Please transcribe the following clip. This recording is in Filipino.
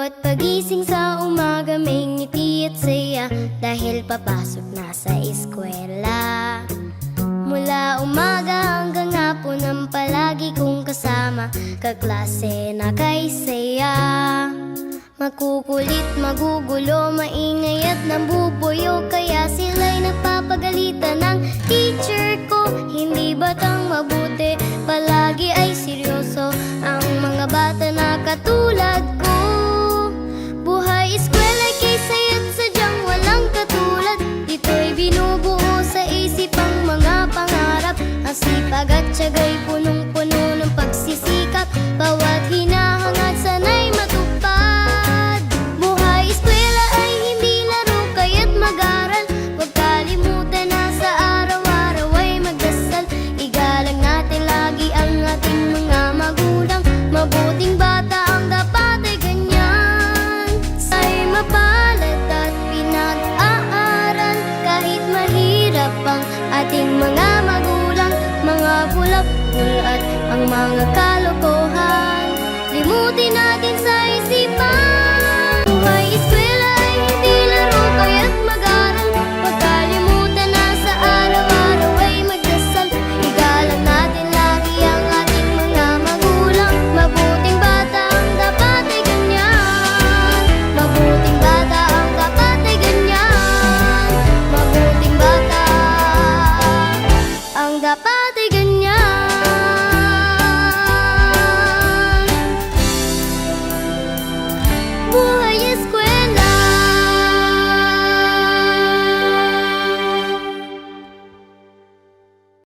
Bawat pagising sa umaga may ngiti at saya dahil papasok na sa eskwela. Mula umaga hanggang hapon ang palagi kong kasama, kaklase na kay saya. Makukulit, magugulo, maingay at nambubuyo, kaya sila'y nagpapagalitan ng teacher ko. Hindi batang mabuti, palagi ay seryoso ang mga bata na katulad ko. Buhay eskwela kay saya't sadyang walang katulad. Dito'y binubuo sa isip ang mga pangarap, ang sipag at tiyaga'y